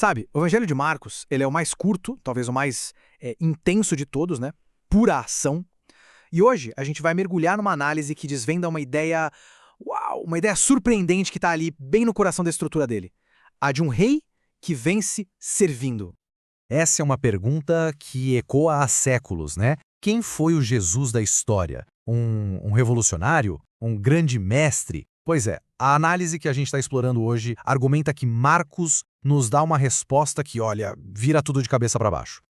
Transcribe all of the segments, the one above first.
Sabe, o Evangelho de Marcos, ele é o mais curto, talvez o mais intenso de todos, né? Pura ação. E hoje a gente vai mergulhar numa análise que desvenda uma ideia, uau, uma ideia surpreendente que está ali bem no coração da estrutura dele. A de um rei que vence servindo. Essa é uma pergunta que ecoa há séculos, né? Quem foi o Jesus da história? Um revolucionário? Um grande mestre? Pois é, a análise que a gente está explorando hoje argumenta que Marcos nos dá uma resposta que, olha, vira tudo de cabeça para baixo.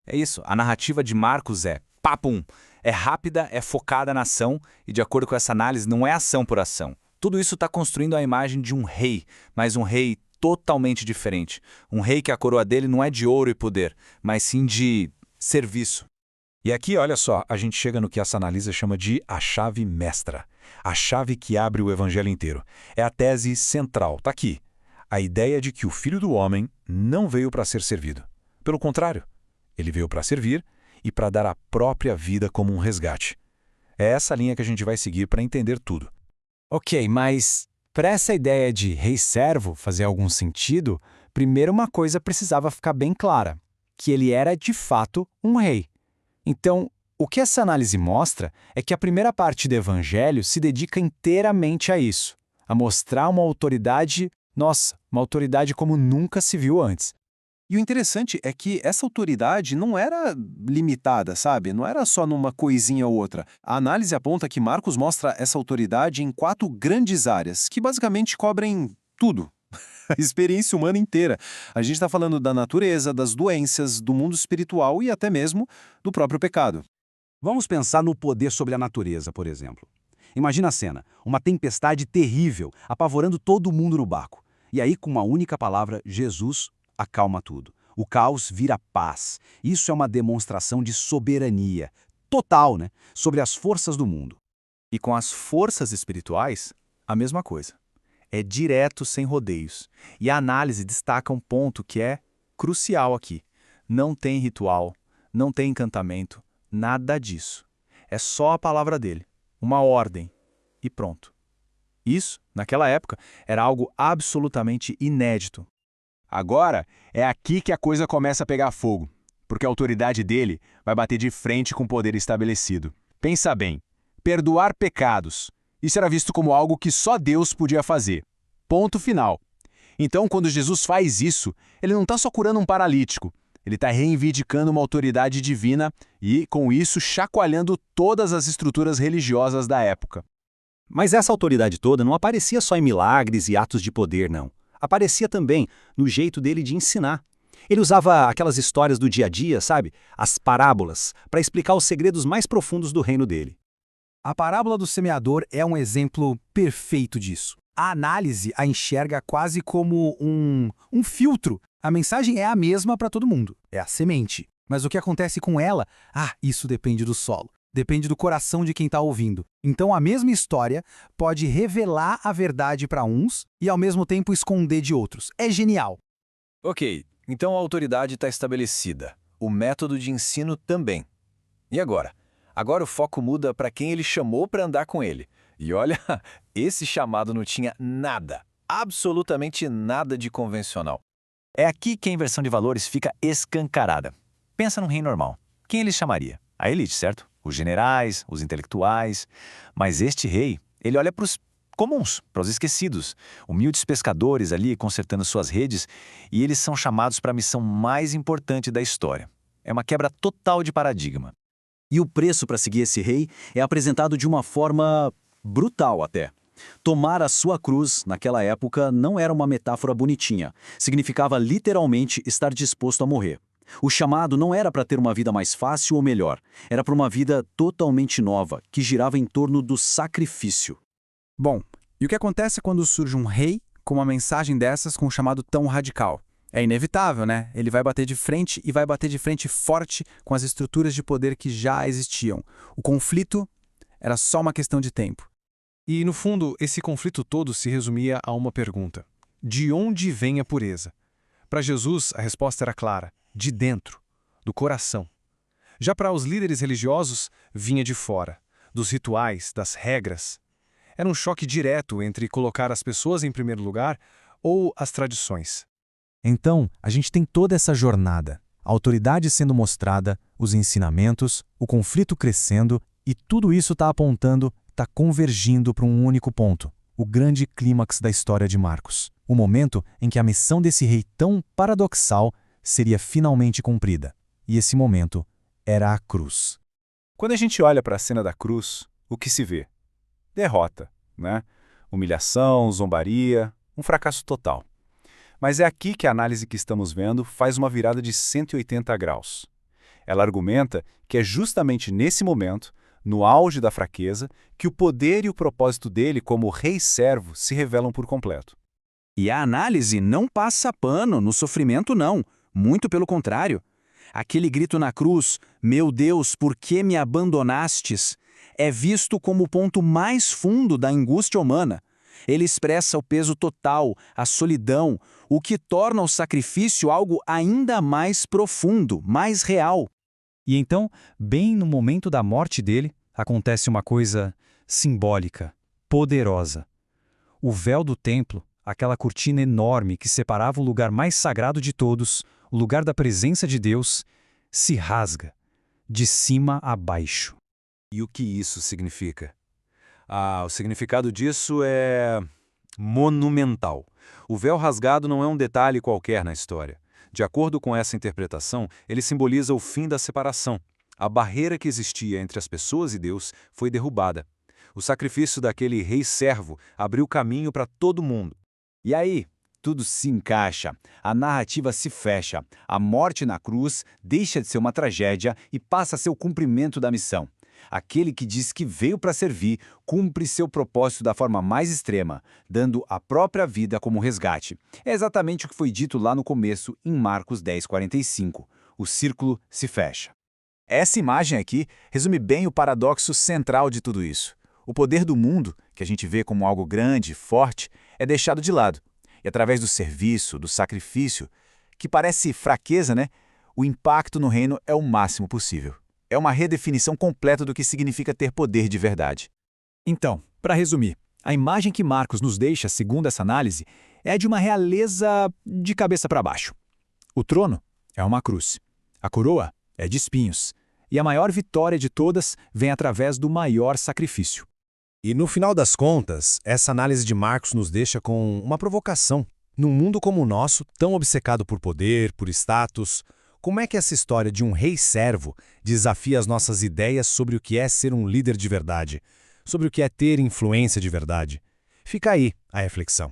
É isso, a narrativa de Marcos é papum, é rápida, é focada na ação e, de acordo com essa análise, não é ação por ação. Tudo isso está construindo a imagem de um rei, mas um rei totalmente diferente. Um rei que a coroa dele não é de ouro e poder, mas sim de serviço. E aqui, olha só, a gente chega no que essa analisa chama de a chave mestra. A chave que abre o evangelho inteiro. É a tese central, tá aqui. A ideia de que o Filho do Homem não veio para ser servido. Pelo contrário, ele veio para servir e para dar a própria vida como um resgate. É essa linha que a gente vai seguir para entender tudo. Ok, mas para essa ideia de rei-servo fazer algum sentido, primeiro uma coisa precisava ficar bem clara, que ele era de fato um rei. Então, o que essa análise mostra é que a primeira parte do Evangelho se dedica inteiramente a isso, a mostrar uma autoridade, uma autoridade como nunca se viu antes. E o interessante é que essa autoridade não era limitada, sabe? Não era só numa coisinha ou outra. A análise aponta que Marcos mostra essa autoridade em 4 grandes áreas, que basicamente cobrem tudo. A experiência humana inteira. A gente está falando da natureza, das doenças, do mundo espiritual e até mesmo do próprio pecado. Vamos pensar no poder sobre a natureza, por exemplo. Imagina a cena, uma tempestade terrível, apavorando todo mundo no barco. E aí, com uma única palavra, Jesus acalma tudo. O caos vira paz. Isso é uma demonstração de soberania total, né, sobre as forças do mundo. E com as forças espirituais, a mesma coisa. É direto, sem rodeios. E a análise destaca um ponto que é crucial aqui. Não tem ritual, não tem encantamento, nada disso. É só a palavra dele, uma ordem, e pronto. Isso, naquela época, era algo absolutamente inédito. Agora, é aqui que a coisa começa a pegar fogo, porque a autoridade dele vai bater de frente com o poder estabelecido. Pensa bem, perdoar pecados. Isso era visto como algo que só Deus podia fazer. Ponto final. Então, quando Jesus faz isso, ele não está só curando um paralítico, ele está reivindicando uma autoridade divina e, com isso, chacoalhando todas as estruturas religiosas da época. Mas essa autoridade toda não aparecia só em milagres e atos de poder, não. Aparecia também no jeito dele de ensinar. Ele usava aquelas histórias do dia a dia, sabe? As parábolas, para explicar os segredos mais profundos do reino dele. A parábola do semeador é um exemplo perfeito disso. A análise a enxerga quase como um filtro. A mensagem é a mesma para todo mundo, é a semente. Mas o que acontece com ela? Isso depende do solo. Depende do coração de quem está ouvindo. Então a mesma história pode revelar a verdade para uns e ao mesmo tempo esconder de outros. É genial. Ok, então a autoridade está estabelecida. O método de ensino também. E agora? Agora o foco muda para quem ele chamou para andar com ele. E olha, esse chamado não tinha nada, absolutamente nada de convencional. É aqui que a inversão de valores fica escancarada. Pensa num rei normal. Quem ele chamaria? A elite, certo? Os generais, os intelectuais. Mas este rei, ele olha para os comuns, para os esquecidos, humildes pescadores ali consertando suas redes, e eles são chamados para a missão mais importante da história. É uma quebra total de paradigma. E o preço para seguir esse rei é apresentado de uma forma brutal até. Tomar a sua cruz, naquela época, não era uma metáfora bonitinha. Significava literalmente estar disposto a morrer. O chamado não era para ter uma vida mais fácil ou melhor. Era para uma vida totalmente nova, que girava em torno do sacrifício. Bom, e o que acontece quando surge um rei com uma mensagem dessas com um chamado tão radical? É inevitável, né? Ele vai bater de frente e vai bater de frente forte com as estruturas de poder que já existiam. O conflito era só uma questão de tempo. E, no fundo, esse conflito todo se resumia a uma pergunta: de onde vem a pureza? Para Jesus, a resposta era clara: de dentro, do coração. Já para os líderes religiosos, vinha de fora, dos rituais, das regras. Era um choque direto entre colocar as pessoas em primeiro lugar ou as tradições. Então, a gente tem toda essa jornada, a autoridade sendo mostrada, os ensinamentos, o conflito crescendo, e tudo isso está apontando, está convergindo para um único ponto, o grande clímax da história de Marcos, o momento em que a missão desse rei tão paradoxal seria finalmente cumprida. E esse momento era a cruz. Quando a gente olha para a cena da cruz, o que se vê? Derrota, né? Humilhação, zombaria, um fracasso total. Mas é aqui que a análise que estamos vendo faz uma virada de 180 graus. Ela argumenta que é justamente nesse momento, no auge da fraqueza, que o poder e o propósito dele como rei-servo se revelam por completo. E a análise não passa pano no sofrimento, não. Muito pelo contrário. Aquele grito na cruz, "Meu Deus, por que me abandonastes?", é visto como o ponto mais fundo da angústia humana. Ele expressa o peso total, a solidão, o que torna o sacrifício algo ainda mais profundo, mais real. E então, bem no momento da morte dele, acontece uma coisa simbólica, poderosa. O véu do templo, aquela cortina enorme que separava o lugar mais sagrado de todos, o lugar da presença de Deus, se rasga, de cima a baixo. E o que isso significa? O significado disso é monumental. O véu rasgado não é um detalhe qualquer na história. De acordo com essa interpretação, ele simboliza o fim da separação. A barreira que existia entre as pessoas e Deus foi derrubada. O sacrifício daquele rei-servo abriu caminho para todo mundo. E aí, tudo se encaixa, a narrativa se fecha, a morte na cruz deixa de ser uma tragédia e passa a ser o cumprimento da missão. Aquele que diz que veio para servir, cumpre seu propósito da forma mais extrema, dando a própria vida como resgate. É exatamente o que foi dito lá no começo, em Marcos 10:45. O círculo se fecha. Essa imagem aqui resume bem o paradoxo central de tudo isso. O poder do mundo, que a gente vê como algo grande, forte, é deixado de lado. E através do serviço, do sacrifício, que parece fraqueza, né? O impacto no reino é o máximo possível. É uma redefinição completa do que significa ter poder de verdade. Então, para resumir, a imagem que Marcos nos deixa, segundo essa análise, é de uma realeza de cabeça para baixo. O trono é uma cruz. A coroa é de espinhos. E a maior vitória de todas vem através do maior sacrifício. E no final das contas, essa análise de Marcos nos deixa com uma provocação. Num mundo como o nosso, tão obcecado por poder, por status, como é que essa história de um rei-servo desafia as nossas ideias sobre o que é ser um líder de verdade, sobre o que é ter influência de verdade? Fica aí a reflexão.